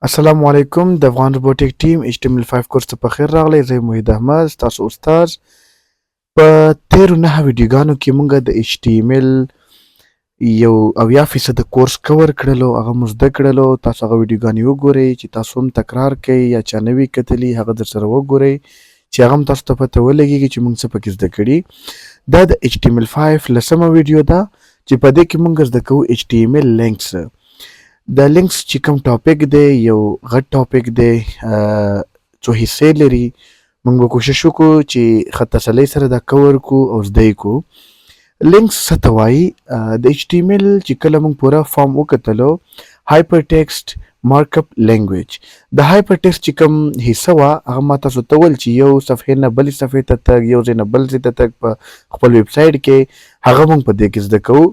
السلام علیکم د افغان روبوټیک ټیم HTML5 کورس ته په خیر راغلی. زه محید احمد ستاسو استاد. په تیرو 9 ویډیوګانو کې موږ د HTML یو 80% کورس کور کړلو، هغه مو زده کړلو. تاسو هغه ویډیوګانې وګورئ چې تاسو هم تکرار کوئ یا چا نه وي کتلي، هغه در سره وګورئ چې هغه هم تاسو ته پته ولګېږي چې موږ څه پکې زده کړي. دا د HTML5 لسمه ویډیو ده چې په دې کې موږ زده کوو HTML لینکس. د لینکس چې کوم ټاپک دی یو غټ ټاپک دی، څو حصې لري. موږ به کوشش وکړو چې ښه تسلۍ سره دا کور کړو او زده یې کړو. لینکس څه ته وایي؟ د HTML چې کله موږ پوره فارم وکتلو، هایپر ټیکسټ مارک اپ لینګویج. د هایپر ټیکسټ چې کوم حصه وه هغه ما تاسو ته ویل چې یو صفحې نه بلې صفحې ته تګ، یو ځای نه بل ځای ته تګ په خپل ویب سایټ کې، هغه موږ په دې کې زده کوو.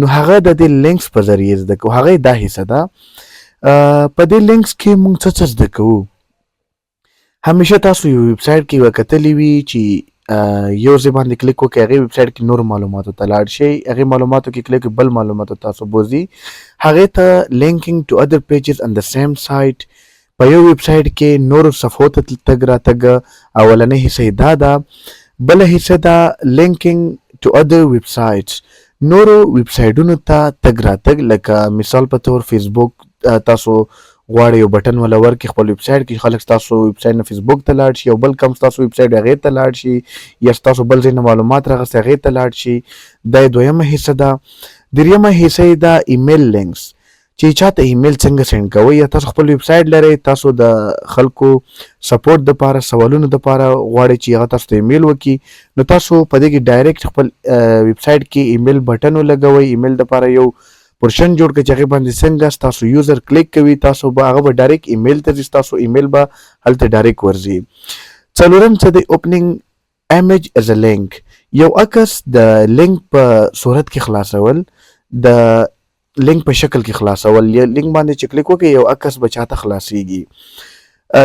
نو هغه د دې لینکس په ذریعې زده کوو، هغه دا حصه ده. په دې لینکس کې موږ څه زده کوو؟ همیشه تاسو یو ویب سایټ کې یوه کتلې وي چې یو ځای باندې کلیک وکړئ، هغې ویب سایټ کې نور معلوماتو ته لاړ شئ، هغې معلوماتو کې کلیک بل معلوماتو تاسو بوځي، هغې ته لینکینګ ټو ادر پیجز ان د سیم سایټ. په یو ویب سایټ کې نورو صفحو ته تګ راتګ اولنۍ حصه یې دا ده. بله حصه ده لینکینګ ټو ادر ویب سایټس، نورو ویب سایټونو ته تګ راتګ. لکه مثال په طور فیسبوک تاسو غواړئ یو بټن ولا ورکړئ خپل ویب سایټ کې، خلک ستاسو ویب سایټ نه فیسبوک ته لاړ شي، او بل کم ستاسو ویب سایټ هغې ته لاړ شي، یا ستاسو بل ځای نه معلومات راغستې هغې ته لاړ شي. دا یې دویمه حصه ده. درېیمه حصه یې ده ایمیل لینکس، چې چاته ایمیل څنګه سینډ کوئ. یا تاسو خپل ویب سایټ لرئ، تاسو د خلکو سپورټ دپاره، سوالونو دپاره غواړئ چې هغه تاسو ته ایمیل وکړي، نو تاسو په دې کې ډایرکټ خپل ویب سایټ کې ایمیل بټن ولګوئ. ایمیل دپاره یو پورشن جوړ کړئ چې هغې باندې څنګه ستاسو یوزر کلیک کوي، تاسو به هغه به ډایرکټ ایمیل ته ځي، ستاسو ایمیل به هلته ډایرکټ ورځي. څلورم څه دی؟ اوپننګ امیج از ا لینک، یو عکس د لینک په صورت کې خلاصول، د لینک په شکل کې خلاصول. یا لینک باندې چې کلیک وکړئ یو عکس به چاته خلاصیږي.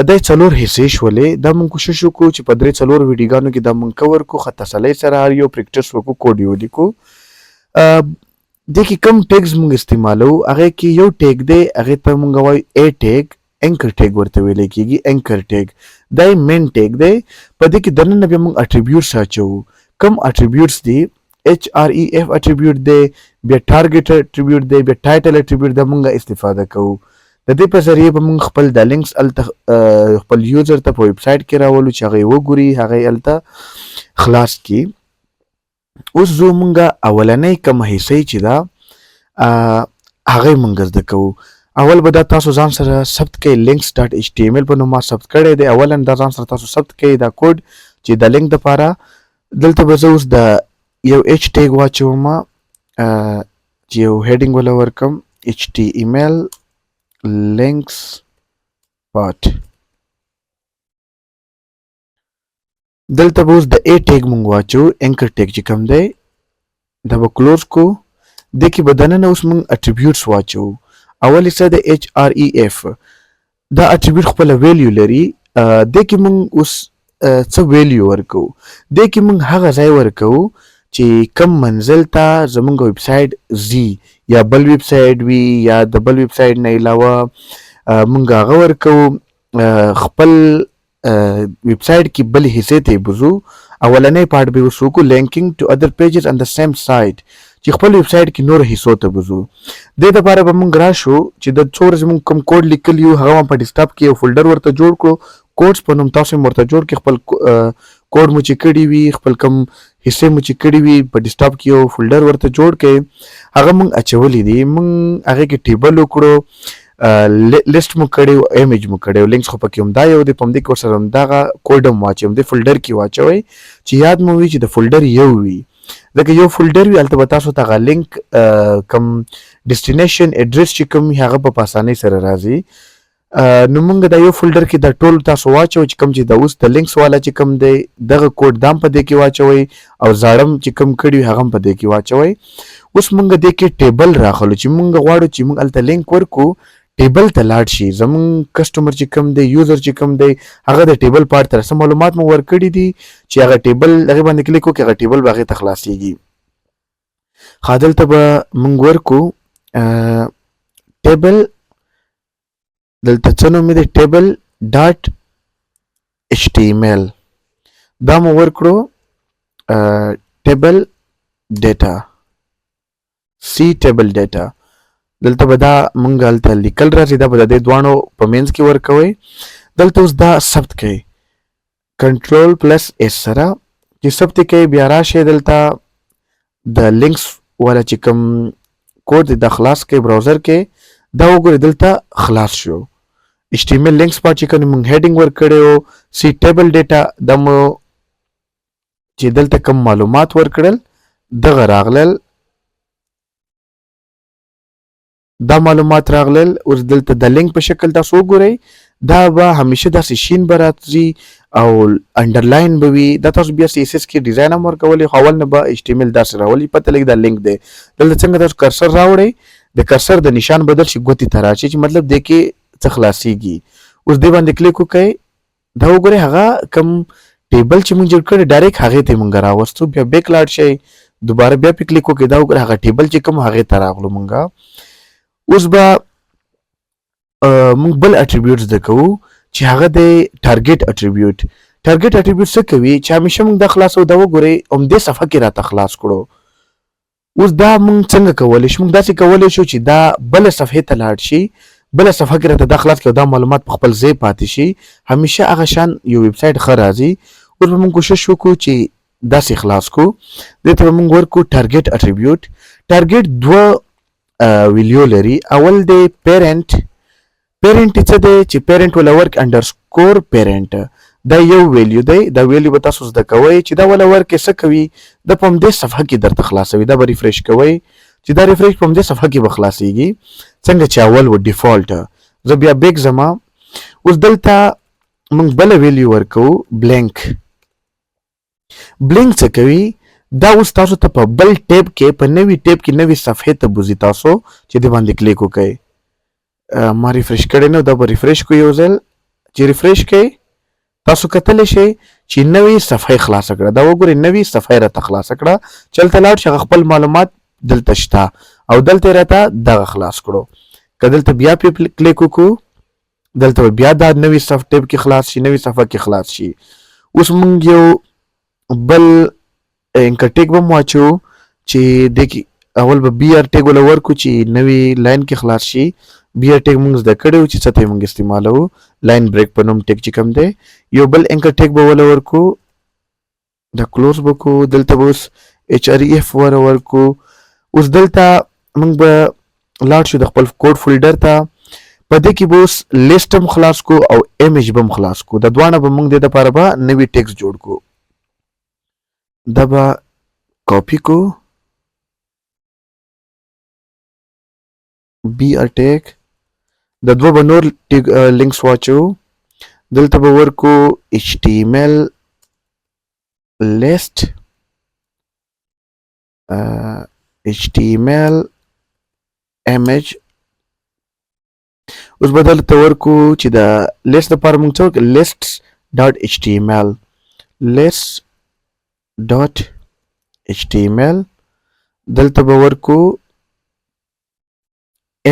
دا څلور حصې شولې. دا موږ کوشش وکړو چې په 3-4 ویډیوګانو کې دا موږ کور کړو، ښه تسلۍ سره هر یو پریکټس وکړو، کوډ یې ولیکو. دې کې کوم ټیګز موږ استعمالوو؟ هغې کې یو ټیګ دی، هغې ته موږ وایو اے ټیګ، اینکر ټیګ ورته ویلی کېږي، اینکر ټیګ. دا یې مین ټیګ دی. په دې کې دننه بیا موږ اټریبیوټس اچوو. کوم اټریبیوټس دي؟ HREF اټریبیوټ دی، بیا ټارګټ اټریبیوټ دی، بیا ټایټل اټریبیوټ دی. موږ استفاده کوو. د دې په ذریعې به موږ خپل دا لینکس هلته خپل یوزر ته په ویب سایټ کې راولو چې هغه یې وګوري، هغه یې هلته خلاص کړي. اوس زه مونږه اولنۍ کومه حصه چې ده هغه یې مونږ زده کوو. اول به دا تاسو ځان سره ثبت کړئ، links .html په نوم ما ثبت کړی دی. اولا دا ځان سره تاسو ثبت کړئ دا کوډ چې د لینک دپاره. دلته به زه اوس د یو h ټیګ واچوم، چې یو هیډینګ وله ورکړم، HTML links part. دلته به اوس د اے ټیګ مونږ واچو، اینکر ټیګ چې کوم دی دا به کلوز کو. دې کې به دننه اوس مونږ اټریبیوټس واچو. اول حصه د HREF، دا اټریبیوټ خپله ویلیو لري. دې کې مونږ اوس څه ویلیو ورکو؟ دې کې مونږ هغه ځای ورکو چې کم منزل ته زمونږ ویب سایټ ځي، یا بل ویب سایټ وي، یا د بل ویب سایټ نه علاوه مونږ هغه ورکو. خپل ویب سایټ کې بلې حصې ته یې بوځو. اولنی پارټ به یې اوس وکړو لینکینګ ټو ادر پیجز ان د سیم سایټ، چې خپل ویب سایټ کې نورو حصو ته بوځو. دې دپاره به مونږ راشو چې د څو ورځې مونږ کوم کوډ لیکلی یو هغه په ډیسکټاپ کې یو فولډر ورته جوړ کړو، کوډس په نوم تاسو یې ورته جوړ کړئ. خپل کوډ مو چې کړي وي، خپل کوم حصې مو چې کړي وي، په ډیسکټاپ کې یو فولډر ورته جوړ کړئ. هغه مونږ اچولی دي. مونږ هغې کې ټیبل وکړو، لیست مو کړی، ایمیج مو کړی، لینکس خو پکې همدا یو دی، په همدې کې ورسره همدغه کوډ هم واچوئ، همدې فولډر کې واچوئ چې یاد مو وي چې د فولډر یو وي. ځکه یو فولډر وي هلته به تاسو ته هغه لینک کوم ډیسټینیشن ایډرس چې کوم وي هغه به په اسانۍ سره راځي. نو مونږ دا یو فولډر کې دا ټول تاسو واچوئ چې کوم چې د اوس د لینکس والا چې کوم دی دغه کوډ دا هم په دې کې واچوئ، او زاړه چې کوم کړي وي هغه هم په دې کې واچوئ. اوس مونږ دې کې ټیبل راخلو چې مونږ غواړو چې مونږ هلته لینک ورکو، ټیبل ته لاړ شي. زمونږ کسټمر چې کوم دی، یوزر چې کوم دی، هغه د ټیبل پارټ ته څه معلومات مو ورکړي دي چې هغه ټیبل هغې باندې کلیک وکړي، هغه ټیبل به هغې ته خلاصیږي. ښه دلته به مونږ ورکو ټیبل دلته څه نوم دی ټیبل ډاټ HTML دا مو ورکړو ټیبل ډیټا سی ټیبل ډیټا دلته به دا مونږ هلته لیکل راځي دا به د دې دواړو په منځ کې ورکوئ دلته اوس دا ثبت کوئ کنټرول پلس اس سره چې ثبت کوئ بیا راشئ دلته د لینکس والا چې کوم کوډ دی دا خلاص کوئ براوزر کې دا وګورئ دلته خلاص شو HTML لینکس پارت چې کوم مونږ هیډینګ ورکړی و سی ټیبل ډیټا دا مو چې دلته کوم معلومات ورکړل دغه راغلل دا معلومات راغلل اوس دلته د لینک په شکل تاسو وګورئ دا به همیشه داسې شین به راځي او انډرلاین به وي دا تاسو بیا CSS کې ډیزاین هم ورکولی خو اول نه به HTML داسې راولي پته لګي دا لینک دی دلته څنګه تاسو کرسر راوړئ د کرسر د نشان بدل شي ګوتې ته راشي چې مطلب دی کې څه خلاصیږي اوس دې باندې کلیک وکړئ دا وګورئ هغه کوم ټیبل چې موږ جوړ کړی ډایرکټ هغې ته موږ راوستو بیا بیک لاړ شئ دوباره بیا پې کلیک وکړئ دا وګورئ هغه ټیبل چې کوم هغې ته راغلو موږ اوس به موږ بل اټریبیوټ زده کوو چې هغه دی ټارګیټ اټریبیوټ ټارګیټ اټریبیوټ څه کوي چې همیشه موږ دا خلاصو دا وګورئ همدې صفحه کې راته خلاص کړو اوس دا موږ څنګه کولی شو موږ داسې کولی شو چې دا بله صفحې ته لاړ شي بله صفحه کې راته دا خلاص کړو دا معلومات په خپل ځای پاتې شي همیشه هغه شان یو ویب سایټ ښه راځي اوس به موږ کوشش وکړو چې داسې خلاص کړو دې ته به موږ ورکړو ټارګیټ اټریبیوټ ټارګیټ دوه ویلیو لري اول دی پیرنټ څه دی چې پیرنټ ولا ورک انډرسکور پیرنټ دا یو ویلیو دی دا ویلیو به تاسو زده کوئ چې دا ولا ورک څه کوي د په همدې صفحه کې درته خلاصوي دا به ریفریش کوئ چې دا ریفریش په همدې صفحه کې به خلاصیږي څنګه چې اول و ډیفالټ زه بیا بیک ځما اوس دلته موږ بله ویلیو ورکوو بلینک څه کوي دا اوس تاسو ته په بل ټیب کې په نوي ټیب کې نوي صفحې ته بوځي تاسو چې دې باندې کلیک وکړئ ما ریفریش کړی نو دا به ریفریش کوئ یو ځل چې ریفریش کوئ تاسو کتلی شئ چې نوې صفحه خلاصه کړه دا وګورئ نوې صفحه راته خلاصه کړه چې هلته لاړ شي هغه خپل معلومات دلته شته او دلته یې راته دغه خلاص کړو که دلته بیا پې کلیک وکړو دلته به بیا دا نوې ټیب کې خلاص شي نوې صفحه کې خلاص شي اوس موږ یو بل انکر ټیک به م واچو چې دې کې اول به بي آر ټیک وله ورکړو چې نوې لاین کې خلاص شي بي آر ټیک موږ زده کړی و چې څه ته یې موږ استعمالوو لاین بریک په نوم ټیک چې کوم دی یو بل انکر ټیک به وله ورکړو دا کلوز به کړو دلته به اوس HREF وله ورکړو اوس دلته موږ به لاړ شو د خپل کوډ فولډر ته په دې کې به اوس لیست هم خلاص کو او ایمیج به هم خلاص کو د دواړه به موږ دې دپاره به نوي ټیکس جوړ کو دا به کاپی کو بي آر ټیک د دوه به نور لینکس واچو دلته به ورکو HTML list HTML image اوس به دلته ورکو چې د لیست لپاره موږ څه وکړو lists.html list.html دلته به ورکو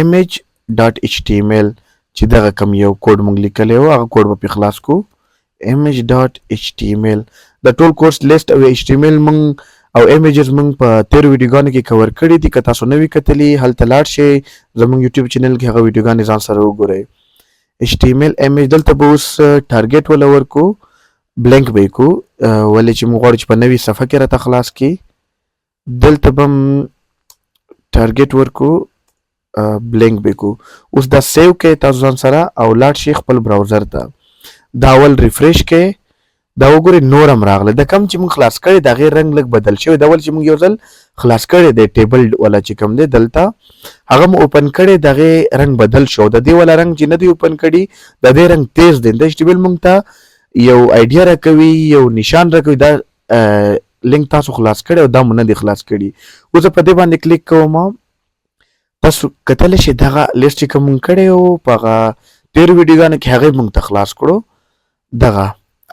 image.html چې دغه کم یو کوډ موږ لیکلی و هغه کوډ به پې خلاص کو image.html د ټول کورس لیست او HTML موږ او ایمیجز موږ په تیرو ویډیوګانو کې کور کړي دي که تاسو نه وي کتلي هلته لاړ شئ زموږ یوټیوب چینل کې هغه ویډیوګانې ځان سره وګورئ HTML ایمیج دلته به اوس ټارګیټ وله ورکو بلینک به یې کو ولې چې موږ غواړو چې په نوي صفحه کې راته خلاص کړي دلته به ټارګیټ ورکو بلینک به کو اوس دا سیو کې تاسو ځان سره او لاړ شئ خپل براوزر ته دا اول ریفریش کې دا وګورئ نور هم راغلی د کم چې موږ خلاص کړی د هغې رنګ لږ بدل شوی د اول چې موږ یو ځل خلاص کړی دی ټیبل والا چې کوم دی دلته هغه مو اوپن کړی د هغې رنګ بدل شو د دې والا رنګ چې نه دی اوپن کړي د دې رنګ تیز دی د HTML موږ ته یو آیډیا راکوي یو نشان راکوي دا لینک تاسو خلاص کړی او دا مو نه دی خلاص کړي اوس په دې باندې کلیک کوم تاسو کتلی شئ دغه لیست چې کوم موږ کړی و په هغه تېرو ویډیوګانو کې هغې موږ ته خلاص کړو دغه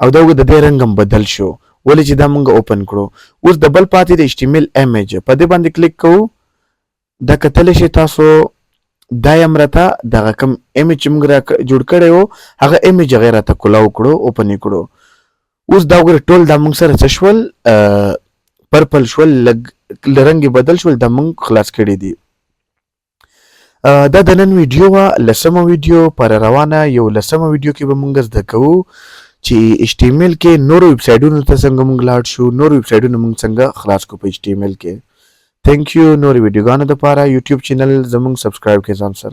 او دا د دې رنګ هم بدل شو ولې چې دا موږ اوپن کړو اوس د بل پاتې د HTML ایمیج په دې باندې کلیک کوو دا کتلی شئ تاسو دا یم راته دغه کوم ایمیج چې موږ را جوړ کړی و هغه ایمیج هغې راته کولاو کړو اوپن یې کړو. اوس دا وګوره ټول دا موږ سره څه شول پرپل شول لږ رنګ یې بدل شول دا موږ خلاص کړي دي. دا د نن ویډیو وه 10مه ویډیو پر روانه. یو 10مه ویډیو کې به موږ زده کوو چې HTML کې نورو ویب سایټونو ته څنګه موږ لاړ شو نورو ویب سایټونه موږ څنګه خلاص کړو په HTML کې. تھینک یو. نورو ویډیوګانو دپاره یوټیوب چینل زموږ سبسکرایب کړئ ځان سره.